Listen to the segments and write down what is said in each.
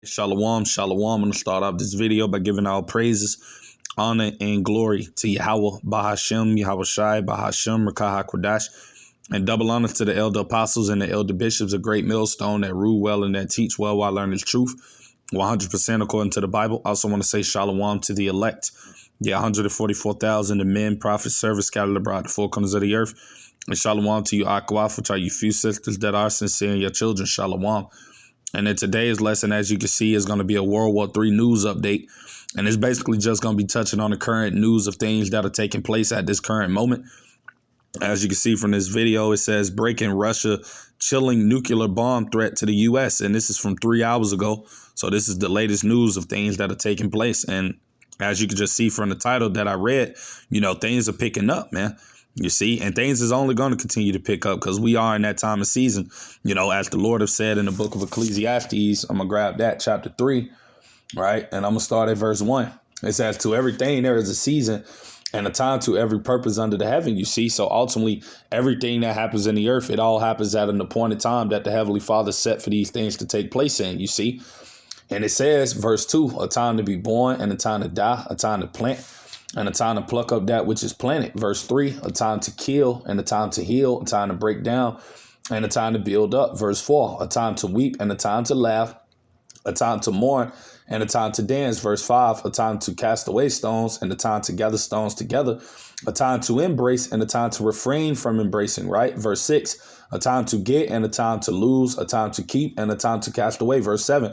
Shalom, shalom. I'm going to start off this video by giving all praises, honor, and glory to Yahweh, Bahashem, Yahweh Shai, Bahashem, Rakah HaKodash, and double honor to the elder apostles and the elder bishops, a great millstone that rule well and that teach well while learning the truth, 100% according to the Bible. I also want to say shalom to the elect, the 144,000, the men, prophets, servants scattered abroad, the four corners of the earth, and shalom to you, Akwaf, which are you few sisters that are sincere, and your children, shalom. And in today's lesson, as you can see, is going to be a World War III news update. And it's basically just going to be touching on the current news of things that are taking place at this current moment. As you can see from this video, it says breaking Russia chilling nuclear bomb threat to the U.S. And this is from 3 hours ago. So this is the latest news of things that are taking place. And as you can just see from the title that I read, things are picking up, man. You see, and things is only going to continue to pick up because we are in that time of season, as the Lord have said in the book of Ecclesiastes. I'm going to grab that chapter 3, right? And I'm going to start at verse 1. It says, to everything there is a season and a time to every purpose under the heaven, you see. So ultimately, everything that happens in the earth, it all happens at an appointed time that the Heavenly Father set for these things to take place in, you see. And it says, verse 2, a time to be born and a time to die, a time to plant and a time to pluck up that which is planted. Verse 3, a time to kill and a time to heal, a time to break down and a time to build up. Verse 4, a time to weep and a time to laugh, a time to mourn and a time to dance. Verse 5, a time to cast away stones and a time to gather stones together, a time to embrace and a time to refrain from embracing, right? Verse 6, a time to get and a time to lose, a time to keep and a time to cast away. Verse 7,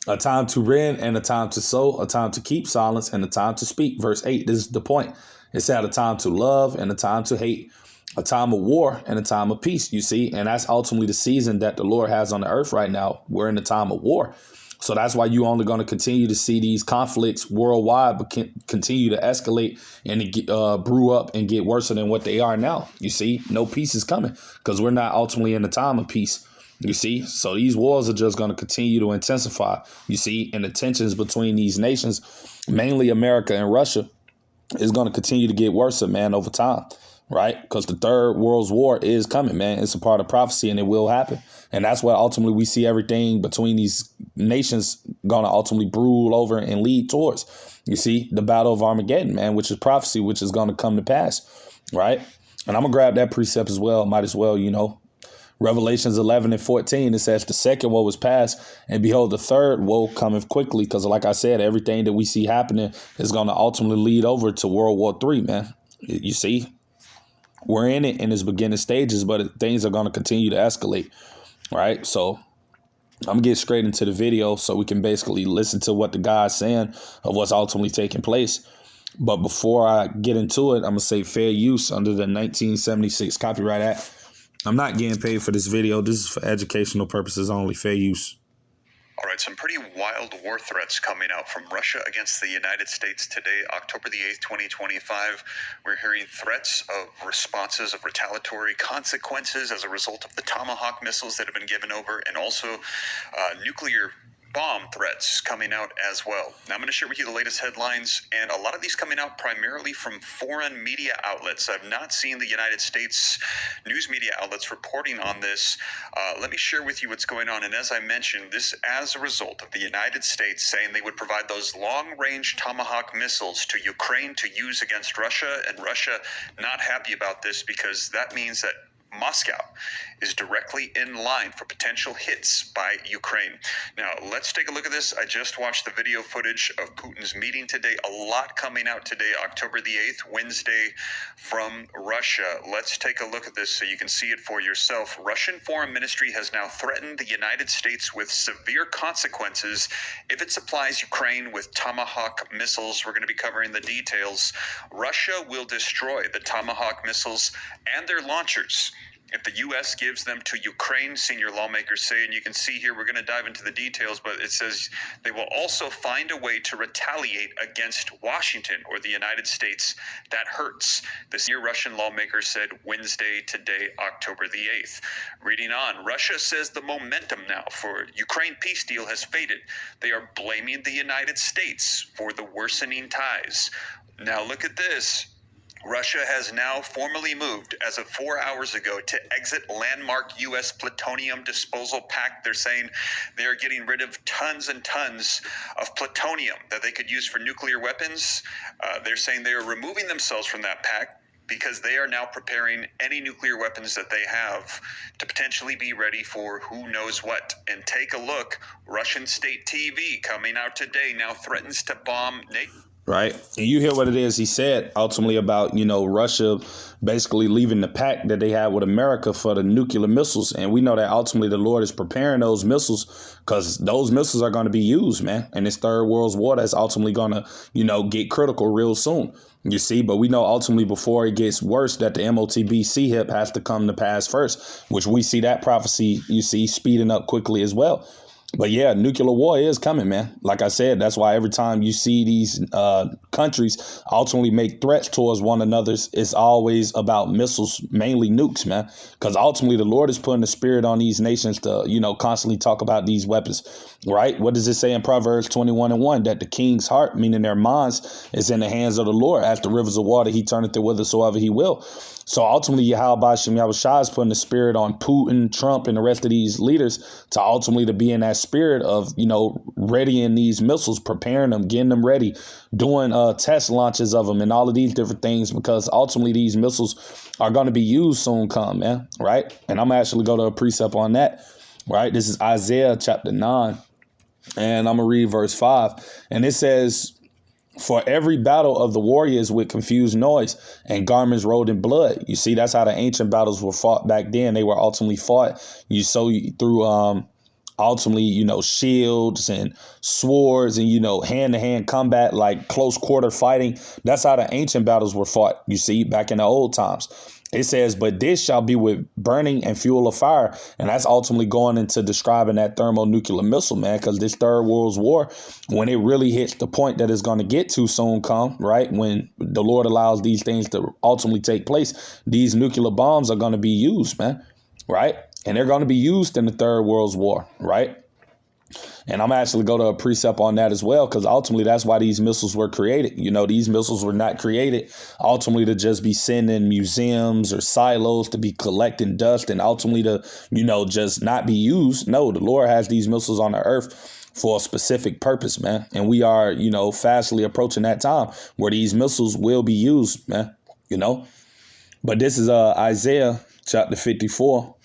a time to rend and a time to sow, a time to keep silence and a time to speak. Verse 8, this is the point. It's at a time to love and a time to hate, a time of war and a time of peace, you see. And that's ultimately the season that the Lord has on the earth right now. We're in the time of war. So that's why you're only going to continue to see these conflicts worldwide, but continue to escalate and brew up and get worse than what they are now. You see, no peace is coming because we're not ultimately in the time of peace. You see, so these wars are just going to continue to intensify, you see, and the tensions between these nations, mainly America and Russia, is going to continue to get worse, man, over time. Right? Because the third world war is coming, man. It's a part of prophecy and it will happen. And that's why ultimately we see everything between these nations going to ultimately brew over and lead towards, you see, the battle of Armageddon, man, which is prophecy, which is going to come to pass. Right. And I'm going to grab that precept as well. Might as well, Revelations 11 and 14, it says the second woe was past, and behold, the third woe cometh quickly. Because like I said, everything that we see happening is going to ultimately lead over to World War III, man. You see, we're in it in its beginning stages, but things are going to continue to escalate. Right. So I'm going to get straight into the video so we can basically listen to what the God's saying of what's ultimately taking place. But before I get into it, I'm going to say fair use under the 1976 Copyright Act. I'm not getting paid for this video. This is for educational purposes only. Fair use. All right, some pretty wild war threats coming out from Russia against the United States today, October the 8th, 2025. We're hearing threats of responses of retaliatory consequences as a result of the Tomahawk missiles that have been given over, and also nuclear bomb threats coming out as well. Now I'm going to share with you the latest headlines, and a lot of these coming out primarily from foreign media outlets. I've not seen the United States news media outlets reporting on this. Let me share with you what's going on. And as I mentioned, this as a result of the United States saying they would provide those long-range Tomahawk missiles to Ukraine to use against Russia, and Russia not happy about this because that means that Moscow is directly in line for potential hits by Ukraine. Now, let's take a look at this. I just watched the video footage of Putin's meeting today. A lot coming out today, October the 8th, Wednesday, from Russia. Let's take a look at this so you can see it for yourself. Russian Foreign Ministry has now threatened the United States with severe consequences if it supplies Ukraine with Tomahawk missiles. We're going to be covering the details. Russia will destroy the Tomahawk missiles and their launchers if the U.S. gives them to Ukraine, senior lawmakers say. And you can see here, we're going to dive into the details, but it says they will also find a way to retaliate against Washington or the United States. That hurts, the senior Russian lawmaker said Wednesday, today, October the 8th. Reading on, Russia says the momentum now for Ukraine peace deal has faded. They are blaming the United States for the worsening ties. Now look at this. Russia has now formally moved, as of 4 hours ago, to exit landmark U.S. plutonium disposal pact. They're saying they are getting rid of tons and tons of plutonium that they could use for nuclear weapons. They're saying they are removing themselves from that pact because they are now preparing any nuclear weapons that they have to potentially be ready for who knows what. And take a look, Russian state TV coming out today now threatens to bomb NATO. Right. And you hear what it is he said ultimately about, Russia basically leaving the pact that they had with America for the nuclear missiles. And we know that ultimately the Lord is preparing those missiles because those missiles are going to be used, man. And this third world war that's ultimately going to, get critical real soon. You see, but we know ultimately before it gets worse that the MOTB CHIP has to come to pass first, which we see that prophecy, speeding up quickly as well. But yeah, nuclear war is coming, man. Like I said, that's why every time you see these countries ultimately make threats towards one another, it's always about missiles, mainly nukes, man. Because ultimately the Lord is putting the spirit on these nations to, constantly talk about these weapons, right? What does it say in Proverbs 21:1? That the king's heart, meaning their minds, is in the hands of the Lord. As the rivers of water, he turneth it whithersoever he will. So ultimately, Yahweh Shem Yahushua is putting the spirit on Putin, Trump, and the rest of these leaders to ultimately to be in that spirit of, readying these missiles, preparing them, getting them ready, doing test launches of them and all of these different things, because ultimately these missiles are going to be used soon come, man. Right. And I'm actually going to a precept on that. Right. This is Isaiah chapter 9. And I'm going to read verse 5. And it says, for every battle of the warriors with confused noise and garments rolled in blood. You see, that's how the ancient battles were fought back then. They were ultimately fought through ultimately, shields and swords and, hand-to-hand combat, like close quarter fighting. That's how the ancient battles were fought, you see, back in the old times. It says, but this shall be with burning and fuel of fire. And that's ultimately going into describing that thermonuclear missile, man, because this third world war, when it really hits the point that it's going to get to soon come, right, when the Lord allows these things to ultimately take place, these nuclear bombs are going to be used, man, right? And they're going to be used in the third world war, right? And I'm actually going to a precept on that as well, because ultimately that's why these missiles were created. These missiles were not created ultimately to just be sent in museums or silos to be collecting dust and ultimately to, just not be used. No, the Lord has these missiles on the earth for a specific purpose, man. And we are, fastly approaching that time where these missiles will be used, man, But this is Isaiah chapter 54.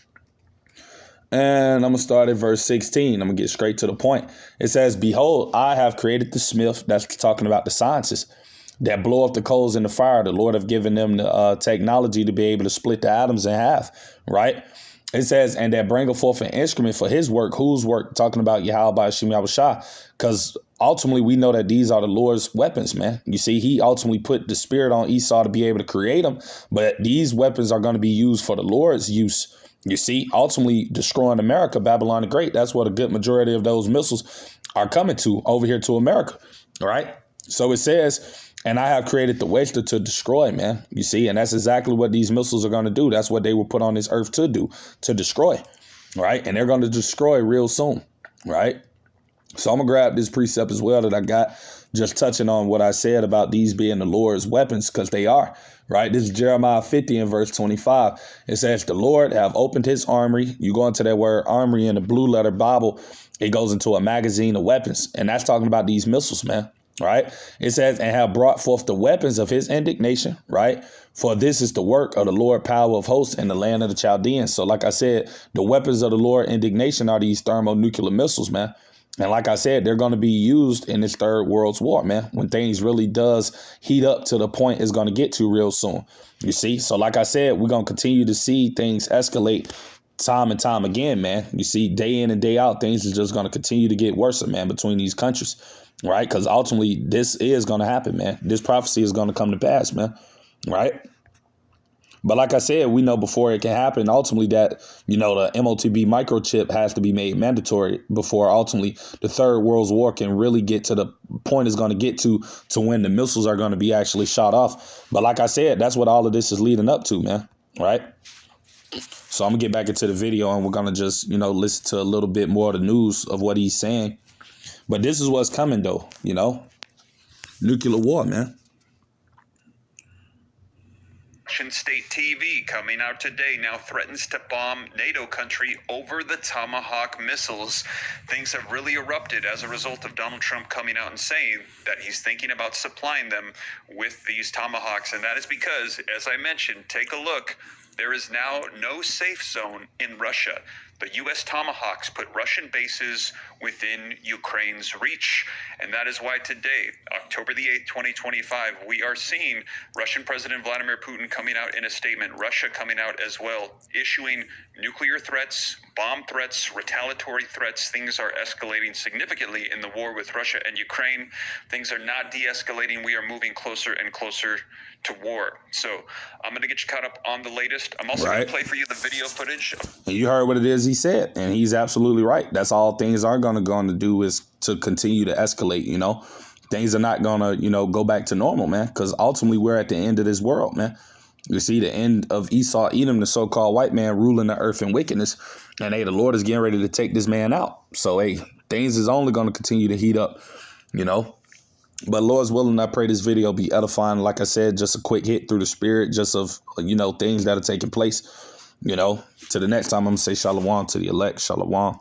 And I'm going to start at verse 16. I'm going to get straight to the point. It says, behold, I have created the smith. That's talking about the scientists that blow up the coals in the fire. The Lord have given them the technology to be able to split the atoms in half. Right. It says, and that bringeth forth an instrument for his work. Whose work? Talking about Yahweh Shem Yahushua. Because ultimately we know that these are the Lord's weapons, man. You see, he ultimately put the spirit on Esau to be able to create them. But these weapons are going to be used for the Lord's use. You see, ultimately destroying America, Babylon the Great. That's what a good majority of those missiles are coming to over here to America. All right. So it says, and I have created the waster to destroy, man. You see, and that's exactly what these missiles are going to do. That's what they were put on this earth to do, to destroy. Right. And they're going to destroy real soon. Right. So I'm going to grab this precept as well that I got, just touching on what I said about these being the Lord's weapons, because they are. Right. This is Jeremiah 50 and verse 25. It says, the Lord have opened his armory. You go into that word armory in the blue letter Bible. It goes into a magazine of weapons. And that's talking about these missiles, man. Right. It says, and have brought forth the weapons of his indignation. Right. For this is the work of the Lord power of hosts in the land of the Chaldeans. So like I said, the weapons of the Lord indignation are these thermonuclear missiles, man. And like I said, they're going to be used in this third world war, man, when things really does heat up to the point it's going to get to real soon. You see, so like I said, we're going to continue to see things escalate time and time again, man. You see, day in and day out, things are just going to continue to get worse, man, between these countries. Right. Because ultimately this is going to happen, man. This prophecy is going to come to pass, man. Right. But like I said, we know before it can happen, ultimately that, the MOTB microchip has to be made mandatory before ultimately the third world war can really get to the point it's going to get to when the missiles are going to be actually shot off. But like I said, that's what all of this is leading up to, man. Right. So I'm going to get back into the video and we're going to just, listen to a little bit more of the news of what he's saying. But this is what's coming, though, nuclear war, man. Russian state TV coming out today now threatens to bomb NATO country over the Tomahawk missiles. Things have really erupted as a result of Donald Trump coming out and saying that he's thinking about supplying them with these Tomahawks. And that is because, as I mentioned, take a look, there is now no safe zone in Russia. The U.S. Tomahawks put Russian bases within Ukraine's reach. And that is why today, October the 8th, 2025, we are seeing Russian President Vladimir Putin coming out in a statement, Russia coming out as well, issuing nuclear threats, bomb threats, retaliatory threats. Things are escalating significantly in the war with Russia and Ukraine. Things are not de-escalating. We are moving closer and closer to war. So I'm going to get you caught up on the latest. I'm also going to play for you the video footage. And you heard what it is he said, and he's absolutely right. That's all things are going to do is to continue to escalate, you know. Things are not going to, you know, go back to normal, man, because ultimately we're at the end of this world, man. You see the end of Esau, Edom, the so-called white man ruling the earth in wickedness. And, hey, the Lord is getting ready to take this man out. So, hey, things is only going to continue to heat up, you know. But Lord's willing, I pray this video be edifying. Like I said, just a quick hit through the spirit, just of, you know, things that are taking place. You know, to the next time, I'm going to say shalom to the elect. Shalom.